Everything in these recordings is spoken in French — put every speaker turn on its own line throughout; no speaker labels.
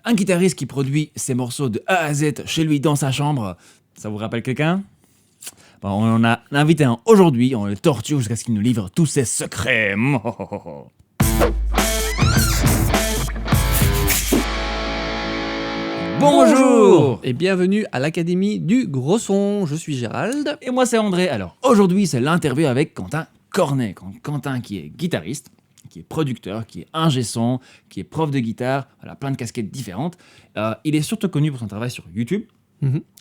Un guitariste qui produit ses morceaux de A à Z chez lui dans sa chambre. Ça vous rappelle quelqu'un ? Bon, on en a invité un aujourd'hui, on le torture jusqu'à ce qu'il nous livre tous ses secrets. Bonjour
et bienvenue à l'Académie du Gros Son. Je suis Gérald.
Et moi c'est André. Alors aujourd'hui c'est l'interview avec Quentin Cornet. Quentin qui est guitariste, qui est producteur, qui est ingé son, qui est prof de guitare, voilà, plein de casquettes différentes. Il est surtout connu pour son travail sur YouTube,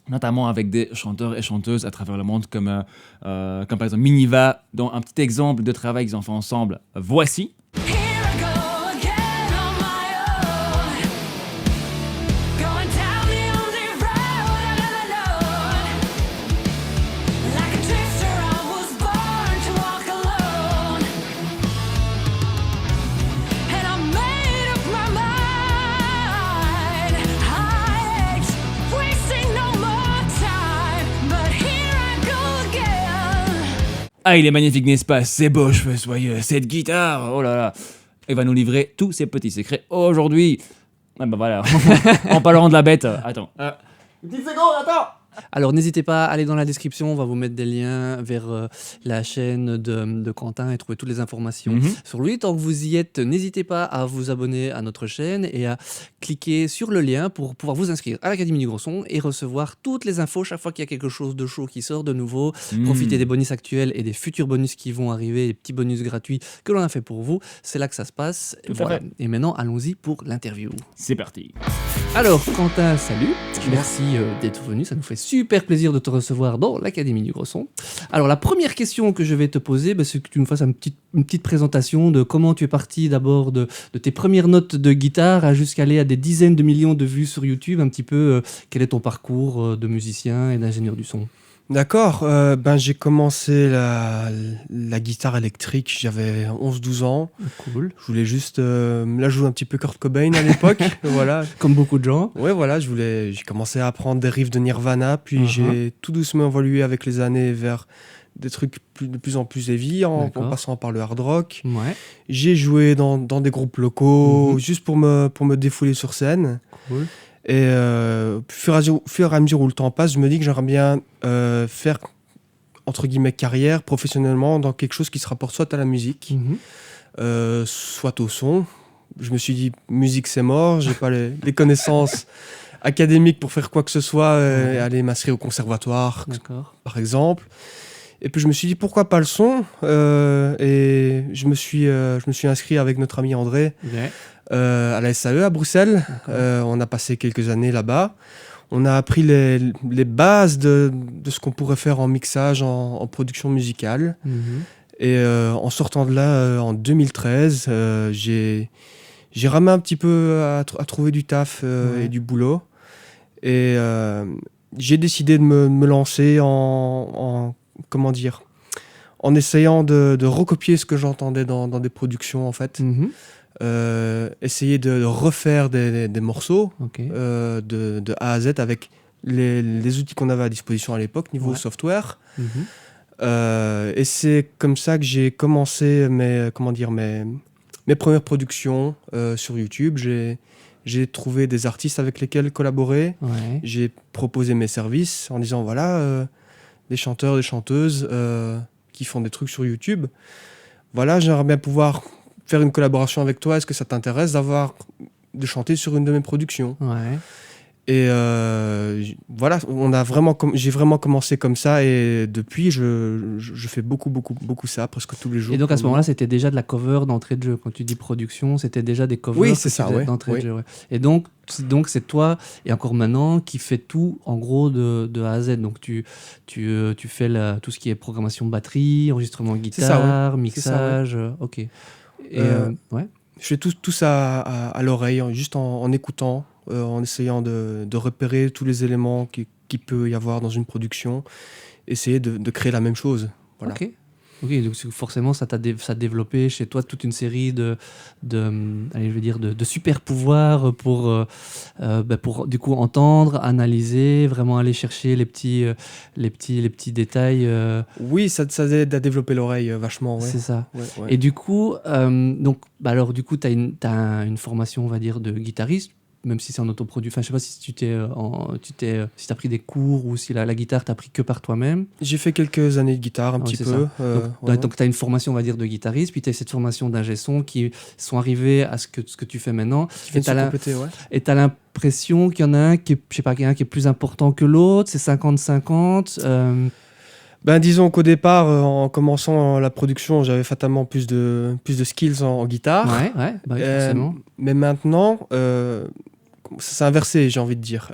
notamment avec des chanteurs et chanteuses à travers le monde comme par exemple Miniva, dont un petit exemple de travail qu'ils ont fait ensemble, voici. Ah, il est magnifique, n'est-ce pas? Ces beaux cheveux soyeux, cette guitare, oh là là. Il va nous livrer tous ses petits secrets aujourd'hui. Ah bah voilà, en parlant de la bête. Attends. Une petite seconde, attends.
Alors n'hésitez pas à aller dans la description, on va vous mettre des liens vers la chaîne de Quentin et trouver toutes les informations sur lui. Tant que vous y êtes, n'hésitez pas à vous abonner à notre chaîne et à cliquer sur le lien pour pouvoir vous inscrire à l'Académie du Gros Son et recevoir toutes les infos chaque fois qu'il y a quelque chose de chaud qui sort de nouveau. Profitez des bonus actuels et des futurs bonus qui vont arriver, les petits bonus gratuits que l'on a fait pour vous. C'est là que ça se passe. Voilà. Et maintenant, allons-y pour l'interview.
C'est parti.
Alors Quentin, salut. Merci d'être venu, ça nous fait super plaisir de te recevoir dans l'Académie du Gros Son. Alors la première question que je vais te poser, c'est que tu nous fasses une petite présentation de comment tu es parti d'abord de tes premières notes de guitare jusqu'à aller à des dizaines de millions de vues sur YouTube, un petit peu quel est ton parcours de musicien et d'ingénieur du son.
D'accord, j'ai commencé la guitare électrique, j'avais 11-12 ans.
Cool.
Je voulais juste la jouer un petit peu Kurt Cobain à l'époque. Voilà.
Comme beaucoup de gens.
Ouais, voilà, j'ai commencé à apprendre des riffs de Nirvana, puis j'ai tout doucement évolué avec les années vers des trucs de plus en plus heavy, en passant par le hard rock.
Ouais.
J'ai joué dans des groupes locaux, juste pour me défouler sur scène.
Cool.
Et au fur et à mesure où le temps passe, je me dis que j'aimerais bien faire, entre guillemets, carrière professionnellement dans quelque chose qui se rapporte soit à la musique, soit au son. Je me suis dit, musique c'est mort, j'ai pas les connaissances académiques pour faire quoi que ce soit, aller m'inscrire au conservatoire, par exemple. Et puis je me suis dit, pourquoi pas le son, et je me suis inscrit avec notre ami André. À la SAE à Bruxelles. On a passé quelques années là-bas. On a appris les bases de ce qu'on pourrait faire en mixage, en production musicale. Et en sortant de là, en 2013, j'ai ramé un petit peu à trouver du taf et du boulot. Et j'ai décidé de me lancer en essayant de recopier ce que j'entendais dans des productions, en fait. Essayer de refaire des morceaux de A à Z avec les outils qu'on avait à disposition à l'époque, niveau software. Et c'est comme ça que j'ai commencé mes premières productions sur YouTube. J'ai trouvé des artistes avec lesquels collaborer. J'ai proposé mes services en disant voilà, des chanteurs, des chanteuses qui font des trucs sur YouTube. Voilà, j'aimerais bien pouvoir faire une collaboration avec toi, est-ce que ça t'intéresse de chanter sur une de mes productions? Et voilà, j'ai vraiment commencé comme ça, et depuis je fais beaucoup ça, presque tous les jours.
Et donc à ce moment-là, c'était déjà de la cover d'entrée de jeu. Quand tu dis production, c'était déjà des covers d'entrée de jeu. Ouais. Et donc c'est toi, et encore maintenant, qui fais tout en gros de A à Z. Donc tu fais tout ce qui est programmation batterie, enregistrement guitare, mixage. Ok. Et
je fais tout ça à l'oreille, juste en écoutant, en essayant de repérer tous les éléments qu'il peut y avoir dans une production, essayer de créer la même chose. Voilà.
Ok, donc forcément ça a développé chez toi toute une série de super pouvoirs pour du coup entendre, analyser, vraiment aller chercher les petits détails.
Oui, ça aide à développer l'oreille vachement. Ouais.
C'est ça.
Ouais.
Et du coup, tu as une formation, on va dire, de guitariste. même si c'est en autoproduit. Enfin, je sais pas si si t'as pris des cours ou si la guitare t'as appris que par toi-même.
J'ai fait quelques années de guitare, un
Ouais,
petit
c'est
peu.
Donc tu as une formation, on va dire, de guitariste, puis tu as cette formation d'ingé son qui sont arrivés à ce que tu fais maintenant.
Qui viennent
Et t'as
se compléter, ouais.
Et tu as l'impression qu'il y en a un qui est, je sais pas, qu'il y en a un qui est plus important que l'autre, c'est 50-50.
Ben, disons qu'au départ, en commençant la production, j'avais fatalement plus de skills en guitare.
Ouais, bah oui, forcément.
Mais maintenant, ça s'est inversé, j'ai envie de dire.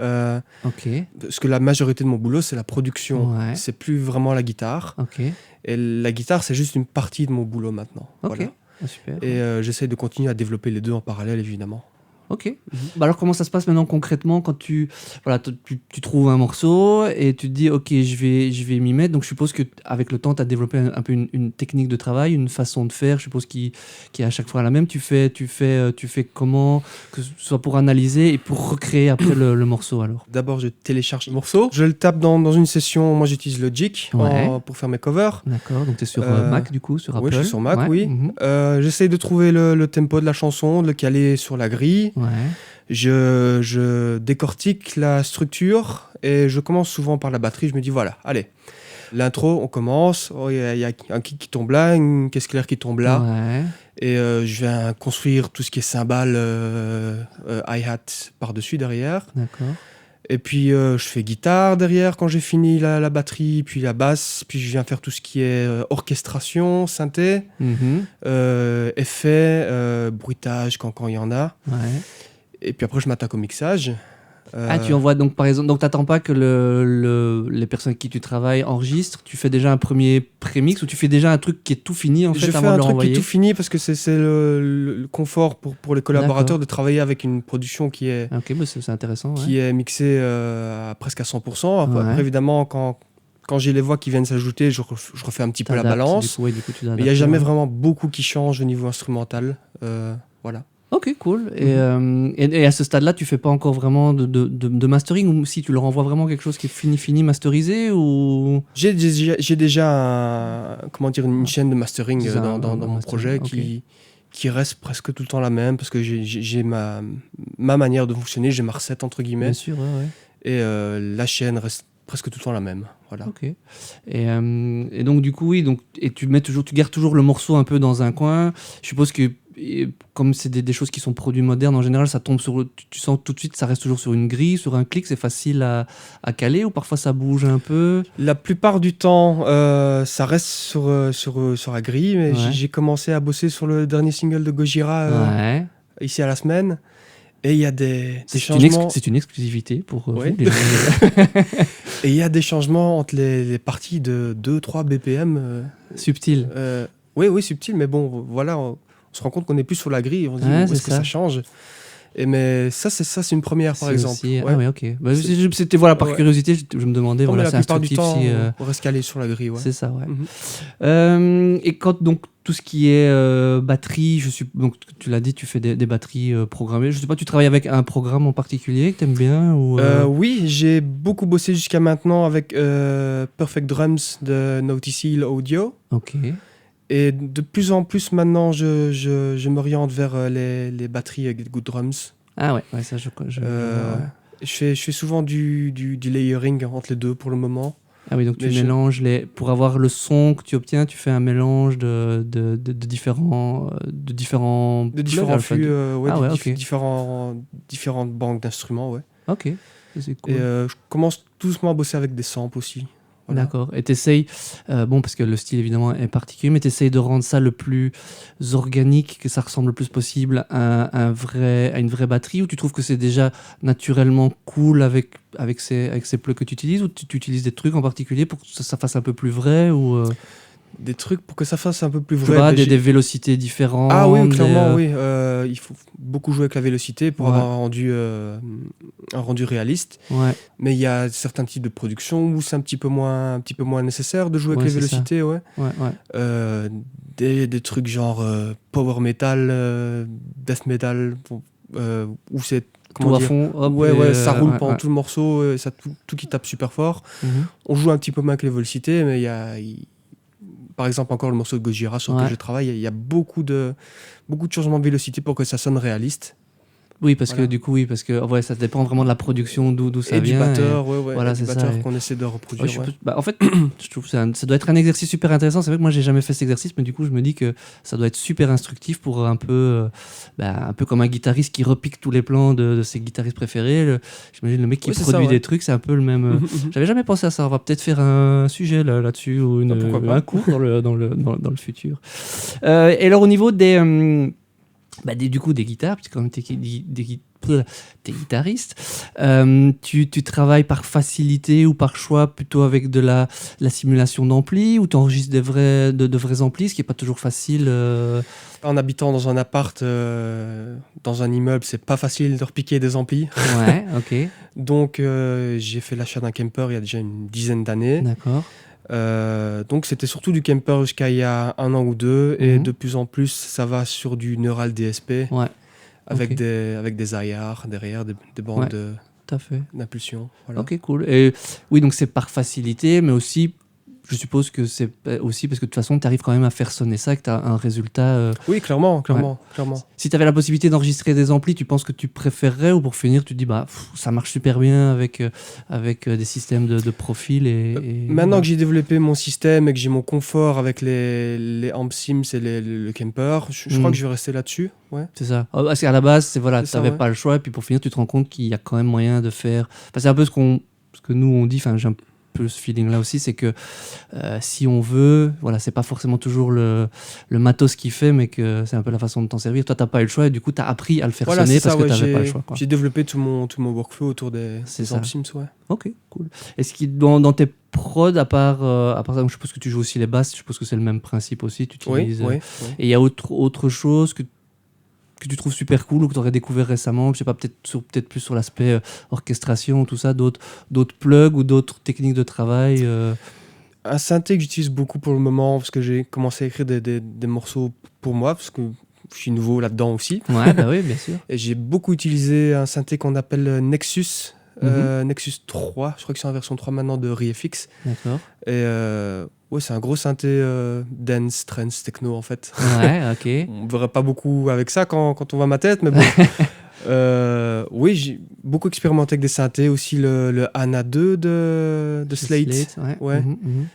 Ok,
Parce que la majorité de mon boulot, c'est la production.
Ouais.
C'est plus vraiment la guitare.
ok,
Et la guitare, c'est juste une partie de mon boulot maintenant.
ok.
Voilà.
Ah, super.
Et j'essaie de continuer à développer les deux en parallèle, évidemment.
Ok. Bah alors comment ça se passe maintenant concrètement quand tu trouves un morceau et tu te dis ok je vais m'y mettre, donc je suppose que avec le temps tu as développé un peu une technique de travail, une façon de faire, je suppose qui est à chaque fois la même. Tu fais comment, que ce soit pour analyser et pour recréer après le morceau alors?
D'abord, je télécharge le morceau. Je le tape dans une session. Moi, j'utilise Logic
Ouais.
pour faire mes covers.
D'accord, donc tu es sur Mac du coup, sur Apple?
Oui, je suis sur Mac,
Ouais.
oui.
Mhm.
J'essaye de trouver le tempo de la chanson, de le caler sur la grille.
Ouais.
Je décortique la structure et je commence souvent par la batterie. Je me dis, voilà, allez, l'intro, on commence. Oh, il y a un kick qui tombe là, une caisse claire qui tombe là.
Ouais.
Et je vais construire tout ce qui est cymbales, hi-hat par-dessus, derrière.
D'accord.
Et puis je fais guitare derrière quand j'ai fini la batterie, puis la basse, puis je viens faire tout ce qui est orchestration, synthé,
Mhm.
effets, bruitage quand il y en a.
Ouais.
Et puis après je m'attaque au mixage.
Ah, tu envoies donc par exemple, donc t'attends pas que les personnes avec qui tu travailles enregistrent, tu fais déjà un premier prémix ou tu fais déjà un truc qui est tout fini en fait
Je fais
avant
un
de leur
truc qui
envoyer?
est tout fini parce que c'est le confort pour les collaborateurs de travailler avec une production qui est,
Ah, ok, bah c'est intéressant. Ouais.
qui est mixée presque à 100%. Après,
Ouais.
évidemment, quand j'ai les voix qui viennent s'ajouter, je refais un petit peu la
T'adaptes,
balance.
du coup, tu
Mais il n'y a
adaptes,
jamais
ouais.
vraiment beaucoup qui change au niveau instrumental. Voilà.
Ok, cool. Et à ce stade-là, tu fais pas encore vraiment de mastering, ou si tu leur envoies vraiment quelque chose qui est fini, masterisé, ou...
J'ai déjà une chaîne de mastering
C'est ça,
dans
un
mon
mastering,
projet
ok.
qui reste presque tout le temps la même parce que j'ai ma manière de fonctionner, j'ai ma recette entre guillemets.
Bien sûr, ouais.
Et la chaîne reste presque tout le temps la même. Voilà.
Ok. Et donc du coup, oui, et tu gardes toujours le morceau un peu dans un coin. Je suppose que comme c'est des choses qui sont produits modernes, en général, ça tombe tu sens tout de suite, ça reste toujours sur une grille, sur un clic, c'est facile à caler, ou parfois ça bouge un peu.
La plupart du temps, ça reste sur la grille, mais
Ouais.
j'ai commencé à bosser sur le dernier single de Gojira
Ouais.
ici à la semaine. Et il y a des
C'est
changements.
c'est une exclusivité pour
Ouais.
vous.
Et il y a des changements entre les parties de 2-3 BPM.
Subtil.
Oui, subtil, mais bon, voilà, on se rend compte qu'on est plus sur la grille, et on se dit
Ouais,
où
c'est
est-ce que
ça.
ça change. Mais ça, c'est une première, par
C'est
exemple.
aussi-
Ouais.
Ah ouais, ok. Bah, c'était voilà, par
Ouais.
curiosité, je me demandais,
Non, mais
voilà,
la
c'est
plupart du
instructif
temps,
si...
on reste calé sur la grille. Ouais.
C'est ça, ouais.
Mhm.
Et quand donc tout ce qui est batterie, donc tu l'as dit, tu fais des batteries programmées. Je sais pas, tu travailles avec un programme en particulier que t'aimes bien ou
Oui, j'ai beaucoup bossé jusqu'à maintenant avec Perfect Drums de Naughty Seal Audio.
Ok.
Et de plus en plus maintenant, je m'oriente vers les batteries avec Good Drums.
Ah ouais, ça je vois, ouais.
Je fais souvent du layering entre les deux pour le moment.
Ah oui, donc tu
Mais
mélanges pour avoir le son que tu obtiens, tu fais un mélange de différents
De différents flux, ouais,
Ah ouais, ok.
différentes banques d'instruments, ouais.
Ok, ça, c'est cool.
Et je commence tout doucement à bosser avec des samples aussi. Voilà.
D'accord. Et t'essayes, bon, parce que le style évidemment est particulier, mais t'essayes de rendre ça le plus organique, que ça ressemble le plus possible à une vraie batterie, ou tu trouves que c'est déjà naturellement cool avec ces plugs que tu utilises, ou tu utilises des trucs en particulier pour que ça fasse un peu plus vrai, ou
Des trucs pour que ça fasse un peu plus
je
vrai.
sais pas,
Mais
des vélocités différentes.
Ah oui, clairement, oui. Il faut beaucoup jouer avec la vélocité pour
Ouais.
avoir un rendu réaliste.
Ouais.
Mais il y a certains types de production où c'est un petit peu moins nécessaire de jouer
Ouais,
avec les
c'est ça.
vélocités, ouais.
Ouais.
Des trucs genre power metal, death metal, où c'est
Tout à fond. Hop,
ouais,
et,
ça roule
ouais,
pendant
ouais.
tout le morceau, ça tout qui tape super fort.
Mhm.
On joue un petit peu moins avec les vélocités, mais par exemple encore le morceau de Gojira sur lequel
Ouais.
je travaille, il y a beaucoup de changements de vélocité pour que ça sonne réaliste.
Oui, parce
Voilà.
que du coup, oui, parce que ouais, ça dépend vraiment de la production, d'où ça
Et du
vient.
batteur,
voilà,
et du
c'est ça,
batteur
et-
qu'on essaie de
Ouais,
reproduire. Ouais.
bah, en fait, je trouve que ça doit être un exercice super intéressant. C'est vrai que moi, j'ai jamais fait cet exercice, mais du coup, je me dis que ça doit être super instructif pour un peu comme un guitariste qui repique tous les plans de ses guitaristes préférés. J'imagine le mec qui
Oui, c'est
produit
ça, ouais.
des trucs, c'est un peu le même.
Mhm.
J'avais jamais pensé à ça. On va peut-être faire un sujet là-dessus ou
Ah, pourquoi pas.
un cours dans le futur. Et alors, au niveau du coup, des guitares, puisque comme t'es guitariste, tu travailles par facilité ou par choix plutôt avec de la simulation d'ampli ou tu enregistres de vrais amplis, ce qui n'est pas toujours facile.
En habitant dans un appart, dans un immeuble, c'est pas facile de repiquer des amplis.
Ouais, ok,
Donc, j'ai fait l'achat d'un camper il y a déjà une dizaine d'années.
d'accord.
Donc, c'était surtout du camper jusqu'à il y a 1 an ou 2. Et
Mhm.
de plus en plus, ça va sur du neural DSP
Ouais,
avec,
ok.
avec des IR derrière, des bandes
Ouais. Tout à fait.
d'impulsion. Voilà.
Ok, cool. Et oui, donc c'est par facilité, mais aussi, je suppose que c'est aussi parce que de toute façon, tu arrives quand même à faire sonner ça, que tu as un résultat.
Oui, clairement.
Si tu avais la possibilité d'enregistrer des amplis, tu penses que tu préférerais ou pour finir, tu te dis ça marche super bien avec des systèmes de profil
Maintenant que j'ai développé mon système et que j'ai mon confort avec les amp sims et le camper, je crois que je vais rester là-dessus. Ouais.
C'est ça. Parce qu'à la base, tu
C'est ça,
n'avais
ouais.
pas le choix, et puis pour finir, tu te rends compte qu'il y a quand même moyen de faire. Enfin, c'est un peu ce que nous on dit, enfin, j'ai un peu ce feeling-là aussi, c'est que si on veut, voilà, c'est pas forcément toujours le matos qui fait, mais que c'est un peu la façon de t'en servir. Toi, t'as pas eu le choix, et du coup, tu as appris à le faire
Voilà,
sonner
c'est
parce
ça,
que
ouais,
tu n'avais pas le choix, quoi.
j'ai développé tout mon workflow autour
C'est
des
ça.
amp sims. Ouais.
Ok, cool. Est-ce que dans tes prods, à part ça, je suppose que tu joues aussi les basses, je suppose que c'est le même principe aussi, tu
Oui,
utilises.
oui.
Et il y a autre chose que tu trouves super cool ou que tu aurais découvert récemment, je sais pas, peut-être plus sur l'aspect orchestration, tout ça, d'autres plugs ou d'autres techniques de travail
Un synthé que j'utilise beaucoup pour le moment, parce que j'ai commencé à écrire des morceaux pour moi, parce que je suis nouveau là-dedans aussi.
Ouais, bah oui, bien sûr.
Et j'ai beaucoup utilisé un synthé qu'on appelle Nexus, Nexus 3, je crois que c'est en version 3 maintenant de ReFX.
D'accord.
Et ouais, c'est un gros synthé dance, trance, techno en fait.
Ouais, ok.
On ne verrait pas beaucoup avec ça quand on voit ma tête, mais bon. Oui, j'ai beaucoup expérimenté avec des synthés, aussi le Anna 2 de Slate.
Ouais.
Ouais.
Mhm.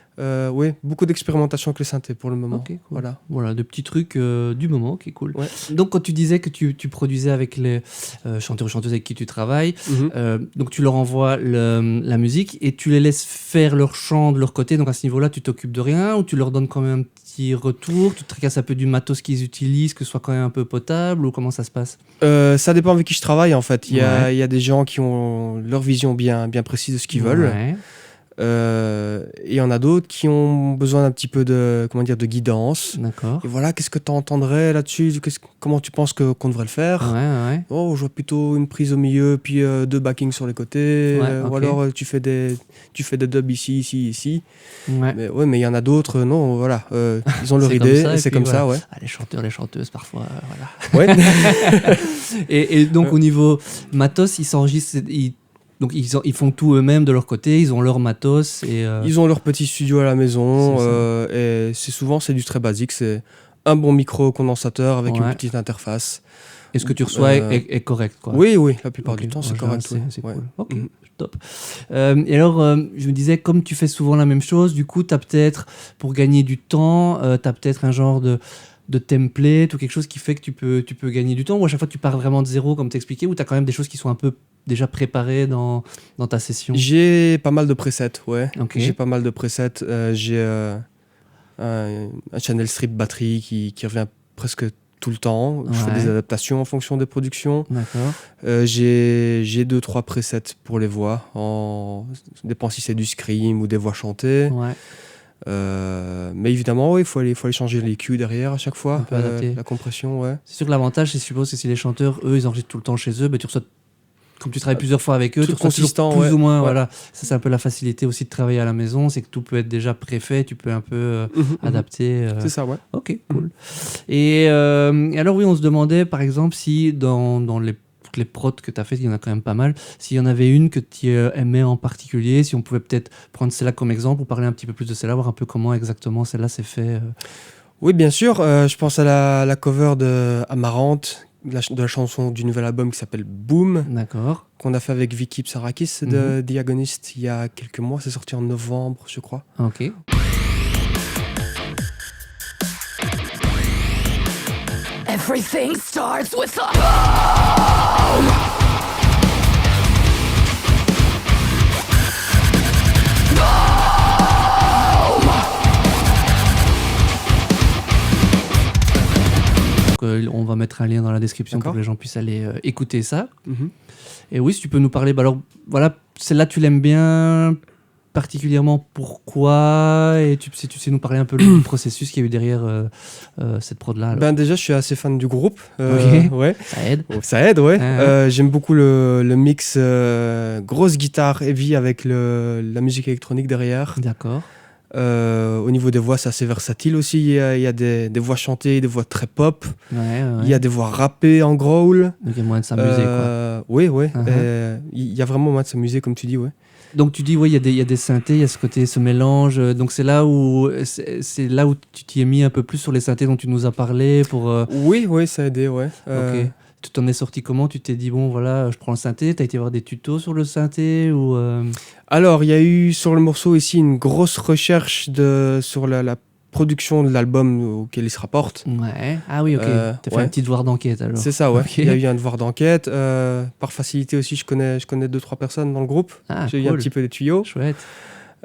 Oui, beaucoup d'expérimentation avec les synthés pour le moment.
Ok, cool.
Voilà.
De petits trucs du moment, ok, cool.
Ouais.
Donc, quand tu disais que tu produisais avec les chanteurs ou chanteuses avec qui tu travailles, donc tu leur envoies la musique et tu les laisses faire leur chant de leur côté. Donc, à ce niveau-là, tu t'occupes de rien ou tu leur donnes quand même un petit retour, tu tracasses un peu du matos qu'ils utilisent, que ce soit quand même un peu potable ou comment ça se passe?
Ça dépend avec qui je travaille en fait. Il y
Ouais.
a des gens qui ont leur vision bien précise de ce qu'ils veulent.
Ouais.
Et il y en a d'autres qui ont besoin d'un petit peu de guidance.
D'accord.
Et voilà, qu'est-ce que tu entendrais là-dessus? Comment tu penses qu'on devrait le faire?
Ouais.
Oh, je vois plutôt une prise au milieu, puis 2 backings sur les côtés.
Ouais, ok.
Ou alors tu fais des dubs ici.
Ouais.
Mais il y en a d'autres, non, voilà. Ils ont leur
C'est comme
idée
ça,
et
et
c'est
puis
comme
voilà.
ça, ouais.
Ah, les chanteurs, les chanteuses, parfois, voilà.
Ouais.
Et donc, au niveau matos, ils s'enregistrent, donc ils font tout eux-mêmes de leur côté, ils ont leur matos. Et,
Ils ont leur petit studio à la maison.
C'est ça.
Et c'est du très basique. C'est un bon micro condensateur avec une
Ouais.
petite interface.
Et ce que tu reçois est correct, quoi.
Oui, la plupart
Ok,
du temps,
en
c'est
général,
correct. Ouais.
c'est
Ouais.
cool. Ok,
Mhm.
top. Et alors, je me disais, comme tu fais souvent la même chose, du coup, tu as peut-être, pour gagner du temps, tu as peut-être un genre de template ou quelque chose qui fait que tu peux gagner du temps, ou à chaque fois tu pars vraiment de zéro, comme t'expliquais, ou tu as quand même des choses qui sont un peu déjà préparées dans ta session?
J'ai pas mal de presets, ouais.
Ok.
J'ai pas mal de presets. J'ai un channel strip batterie qui revient presque tout le temps. Je fais
Ouais.
des adaptations en fonction des productions.
D'accord.
J'ai 2-3 presets pour les voix. Ça dépend si c'est du scream ou des voix chantées.
Ouais.
Mais évidemment, il faut aller changer les cues derrière à chaque fois.
Un peu adapter.
La compression, ouais.
C'est sûr que l'avantage, c'est, je suppose, que si les chanteurs, eux, ils enregistrent tout le temps chez eux, bah, tu reçois, comme tu travailles plusieurs fois avec eux, tu
Tout
reçois toujours
consistant,
plus
ouais.
ou moins.
Ouais.
Voilà. Ça, c'est un peu la facilité aussi de travailler à la maison, c'est que tout peut être déjà préfait, tu peux un peu adapter.
C'est ça, ouais.
Ok, cool. Et alors, oui, on se demandait, par exemple, si dans toutes les prods que tu as fait, il y en a quand même pas mal, s'il y en avait une que tu aimais en particulier, si on pouvait peut-être prendre celle-là comme exemple ou parler un petit peu plus de celle-là, voir un peu comment exactement celle-là s'est fait.
Oui, bien sûr. Je pense à la cover de Amarante de la chanson du nouvel album qui s'appelle Boom,
D'accord.
qu'on a fait avec Vicky Psarakis de Diagonist il y a quelques mois. C'est sorti en novembre, je crois.
Ok.
Everything starts with a
Donc, on va mettre un lien dans la description pour
D'accord.
que les gens puissent aller écouter ça.
Mhm.
Et oui, si tu peux nous parler, bah alors voilà, celle-là tu l'aimes bien particulièrement, pourquoi, et si tu sais nous parler un peu du processus qu'il y a eu derrière cette prod-là. Alors.
Ben déjà, je suis assez fan du groupe.
Ok.
Ouais.
Ça aide.
Ça aide, ouais.
Ah.
J'aime beaucoup le mix grosse guitare heavy avec la musique électronique derrière.
D'accord.
Au niveau des voix, c'est assez versatile aussi. Il y a des voix chantées, des voix très pop.
Ouais.
Il y a des voix rappées en growl.
Donc il y a moyen de s'amuser, quoi.
Oui, ouais.
Uh-huh.
Il y a vraiment moyen de s'amuser, comme tu dis, ouais.
Donc tu dis, ouais, il y a des synthés, il y a ce côté, ce mélange. Donc c'est là où tu t'y es mis un peu plus sur les synthés dont tu nous as parlé pour.
Oui, ça a aidé, ouais.
Ok. Tu t'en es sorti comment? Tu t'es dit, bon, voilà, je prends le synthé. T'as été voir des tutos sur le synthé ou
Alors, il y a eu sur le morceau ici une grosse recherche sur la production de l'album auquel il se rapporte.
Ouais. Ah oui, ok. T'as fait
ouais.
un petit devoir d'enquête alors.
C'est ça, ouais.
Ok.
Il y a eu un devoir d'enquête. Par facilité aussi, je connais 2-3 personnes dans le groupe.
Ah,
J'ai eu un
cool.
petit peu des tuyaux.
Chouette.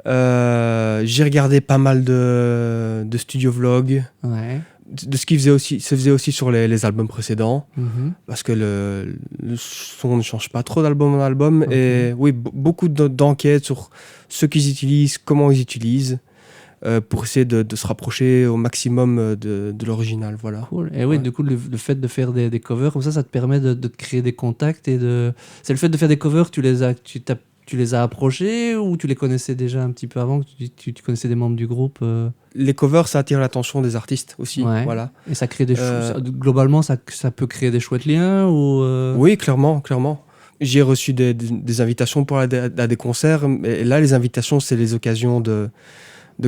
J'ai regardé pas mal de studio vlogs,
Ouais.
de ce qui se faisait aussi sur les albums précédents,
Mhm.
parce que le son ne change pas trop d'album en album.
Ok.
Et oui, beaucoup d'enquêtes sur ce qu'ils utilisent, comment ils utilisent, pour essayer de se rapprocher au maximum de l'original. Voilà.
Cool. Et oui,
Ouais.
du coup, le fait de faire des covers, comme ça te permet de te créer des contacts et de. C'est le fait de faire des covers, tu les as approchés ou tu les connaissais déjà un petit peu avant, tu connaissais des membres du groupe
Les covers, ça attire l'attention des artistes aussi.
Ouais.
Voilà.
et ça crée des
Euh,
globalement, ça peut créer des chouettes liens ou.
Oui, clairement. J'ai reçu des invitations pour aller à des concerts. Et là, les invitations, c'est les occasions de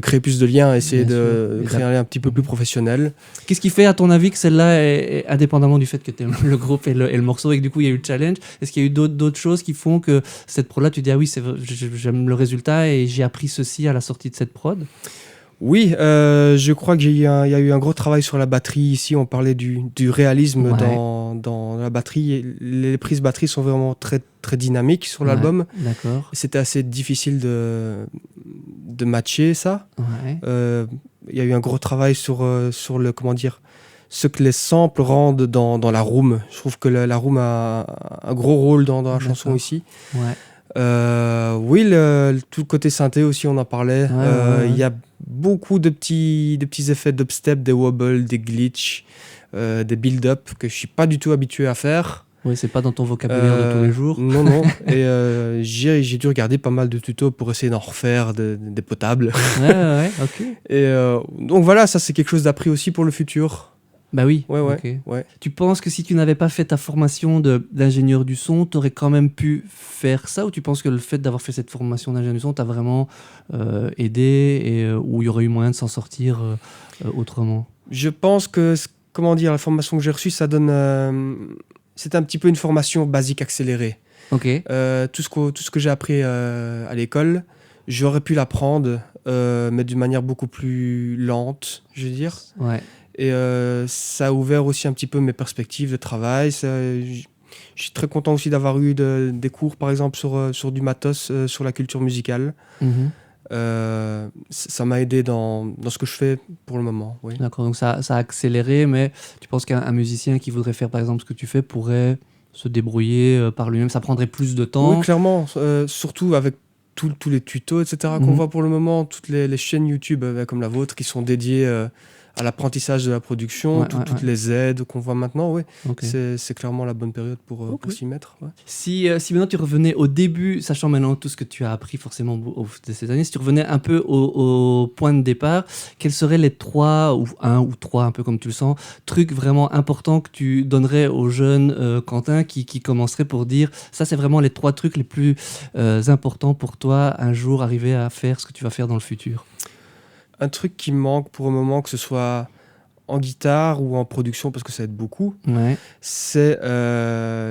créer plus de liens, essayer
Bien
de
sûr. Et
créer un lien un petit peu plus professionnel.
Qu'est-ce qui fait, à ton avis, que celle-là est indépendamment du fait que tu aimes le groupe et le morceau et que du coup il y a eu le challenge, est-ce qu'il y a eu d'autres choses qui font que cette prod-là, tu dis, ah oui, j'aime le résultat et j'ai appris ceci à la sortie de cette prod?
Oui, je crois qu'il y a eu un gros travail sur la batterie. Ici, on parlait du réalisme
Ouais.
dans la batterie. Et les prises batterie sont vraiment très, très dynamiques sur l'album.
D'accord.
C'était assez difficile de matcher ça.
Ouais.
Il y a eu un gros travail sur le, comment dire, ce que les samples rendent dans la room. Je trouve que la room a un gros rôle dans la chanson
D'accord.
ici.
Ouais.
Oui, tout le côté synthé aussi, on en parlait.
Ouais.
Il y a beaucoup de petits effets dubstep, des wobbles, des glitches, des build-up que je suis pas du tout habitué à faire.
Oui, c'est pas dans ton vocabulaire de tous les jours.
Non. Et j'ai dû regarder pas mal de tutos pour essayer d'en refaire des potables.
Ouais, ok.
Et donc voilà, ça c'est quelque chose d'appris aussi pour le futur.
Bah oui.
Ouais.
Ok. Tu penses que si tu n'avais pas fait ta formation d'ingénieur du son, tu aurais quand même pu faire ça, ou tu penses que le fait d'avoir fait cette formation d'ingénieur du son t'a vraiment aidé et où il y aurait eu moyen de s'en sortir autrement?
Je pense que, comment dire, la formation que j'ai reçue, ça donne... c'est un petit peu une formation basique accélérée.
Ok.
Tout ce que j'ai appris à l'école, j'aurais pu l'apprendre, mais d'une manière beaucoup plus lente, je veux dire.
Ouais.
Et ça a ouvert aussi un petit peu mes perspectives de travail. Je suis très content aussi d'avoir eu des cours, par exemple, sur du matos, sur la culture musicale.
Mhm.
Ça m'a aidé dans ce que je fais pour le moment. Oui.
D'accord, donc ça a accéléré, mais tu penses qu'un musicien qui voudrait faire par exemple ce que tu fais pourrait se débrouiller par lui-même, ça prendrait plus de temps?
Oui, clairement. Surtout avec tous les tutos, etc. qu'on voit pour le moment, toutes les chaînes YouTube comme la vôtre qui sont dédiées à l'apprentissage de la production, toutes les aides qu'on voit maintenant. Oui.
Okay.
C'est clairement la bonne période pour s'y mettre. Ouais.
Si maintenant tu revenais au début, sachant maintenant tout ce que tu as appris forcément au fil de ces années, si tu revenais un peu au point de départ, quels seraient les 3 ou 1 ou 3, un peu comme tu le sens, trucs vraiment importants que tu donnerais aux jeunes Quentin qui commenceraient pour dire ça c'est vraiment les 3 trucs les plus importants pour toi un jour arriver à faire ce que tu vas faire dans le futur?
Un truc qui me manque pour le moment, que ce soit en guitare ou en production, parce que ça aide beaucoup,
Ouais,
c'est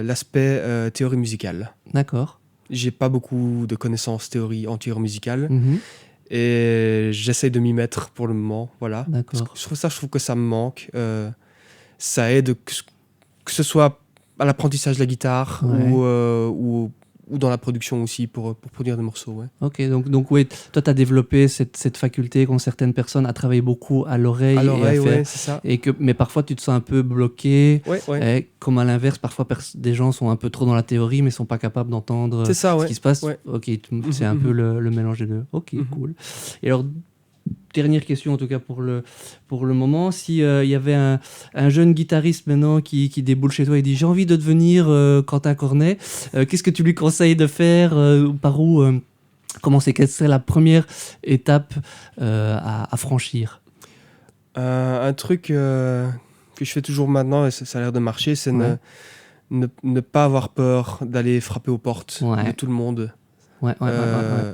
l'aspect théorie musicale.
d'accord.
J'ai pas beaucoup de connaissances en théorie musicale
Mhm,
et j'essaye de m'y mettre pour le moment. Voilà.
d'accord.
Je trouve que ça me manque. Ça aide que ce soit à l'apprentissage de la guitare
Ouais.
ou dans la production aussi pour produire des morceaux. Ouais.
Ok, donc ouais, toi, tu as développé cette faculté qu'ont certaines personnes à travailler beaucoup à l'oreille
À
et
l'oreille,
à faire.
ouais, c'est ça.
Mais parfois, tu te sens un peu bloqué.
Ouais, ouais.
Comme à l'inverse, parfois, des gens sont un peu trop dans la théorie, mais sont pas capables d'entendre
C'est ça,
ce
ouais.
qui se passe.
Ouais.
Ok, c'est un peu le mélange des deux. Ok,
Mhm.
cool. Et alors, dernière question, en tout cas pour le moment, si il y avait un jeune guitariste maintenant qui déboule chez toi et dit j'ai envie de devenir Quentin Cornet, qu'est-ce que tu lui conseilles de faire, par où commencer? Quelle serait la première étape à franchir?
Un truc que je fais toujours maintenant, et ça a l'air de marcher, c'est
Ouais.
ne pas avoir peur d'aller frapper aux portes
Ouais.
de tout le monde.
Ouais.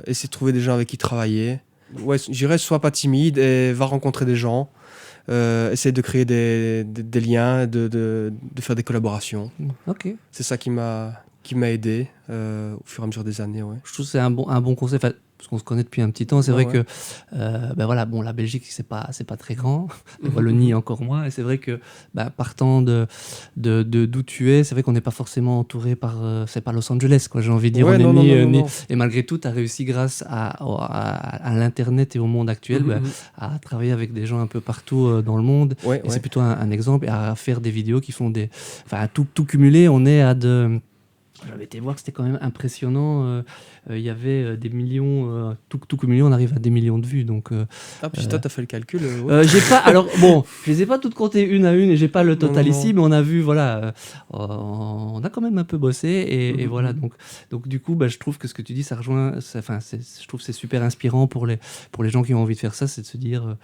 Essayer de trouver des gens avec qui travailler. Ouais, je dirais, sois pas timide et va rencontrer des gens. Essaye de créer des liens, de faire des collaborations.
Ok.
C'est ça qui m'a aidé au fur et à mesure des années. Ouais.
Je trouve que c'est un bon conseil. Enfin, parce qu'on se connaît depuis un petit temps, c'est
Ouais,
vrai
ouais.
que ben voilà, bon, la Belgique c'est pas très grand, le Wallonie encore moins, et c'est vrai que partant d'où tu es, c'est vrai qu'on n'est pas forcément entouré par c'est pas Los Angeles, quoi, j'ai envie de dire.
Ouais,
On est
non, non.
et malgré tout, tu as réussi grâce à l'internet et au monde actuel
Mhm, mhm.
à travailler avec des gens un peu partout dans le monde.
Ouais,
Et
ouais.
c'est plutôt un exemple, et à faire des vidéos qui font enfin tout cumulé, on est à de. J'avais été voir, c'était quand même impressionnant. Il y avait des millions, tout cumulé, on arrive à des millions de vues. Donc,
Ah, puis toi, t'as fait le calcul. Ouais.
j'ai pas. Alors bon, je les ai pas toutes comptées une à une et j'ai pas le total
Non.
ici, mais on a vu, voilà, on a quand même un peu bossé et voilà. Donc du coup, je trouve que ce que tu dis, ça rejoint. Enfin, je trouve que c'est super inspirant pour les gens qui ont envie de faire ça, c'est de se dire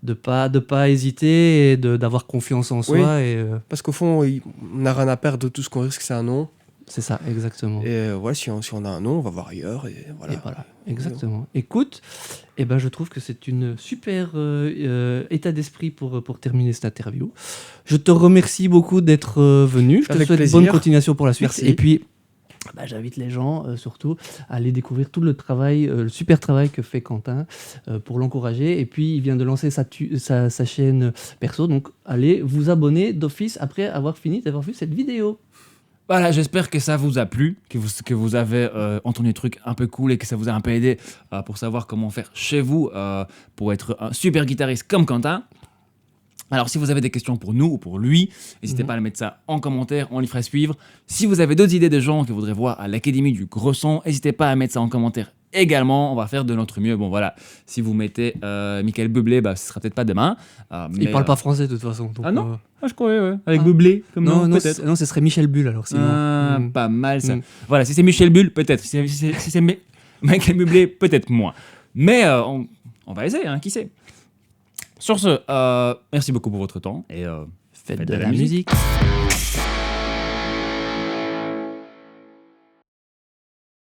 de pas hésiter et d'avoir confiance en soi. Et
Parce qu'au fond, on n'a rien à perdre. Tout ce qu'on risque, c'est un non.
c'est ça, exactement.
Et ouais, si on a un nom, on va voir ailleurs. Et voilà.
Et voilà, exactement. Écoute, je trouve que c'est une super état d'esprit pour terminer cette interview. Je te remercie beaucoup d'être venu. Je te
Avec
souhaite
plaisir.
bonne continuation pour la suite.
Merci.
Et puis, j'invite les gens surtout à aller découvrir tout le travail, le super travail que fait Quentin pour l'encourager. Et puis, il vient de lancer sa chaîne perso. Donc, allez vous abonner d'office après avoir vu cette vidéo.
Voilà, j'espère que ça vous a plu, que vous avez entendu des trucs un peu cool et que ça vous a un peu aidé pour savoir comment faire chez vous pour être un super guitariste comme Quentin. Alors, si vous avez des questions pour nous ou pour lui, n'hésitez pas à mettre ça en commentaire, on les fera suivre. Si vous avez d'autres idées de gens que vous voudrez voir à l'Académie du Gros Son, n'hésitez pas à mettre ça en commentaire également. On va faire de notre mieux. Bon, voilà, si vous mettez Michael Bublé, ce sera peut-être pas demain.
Il parle pas français de toute façon. Donc,
Ah non je croyais, ouais. Avec Bublé, comme
non,
peut-être.
non, ce serait Michel Bull alors sinon.
Ah,
Mm.
pas mal ça.
Mm.
Voilà, si c'est Michel Bull, peut-être. Si c'est Michael Bublé, peut-être moins. Mais on va essayer, qui sait. Sur ce, merci beaucoup pour votre temps et
Faites de la musique.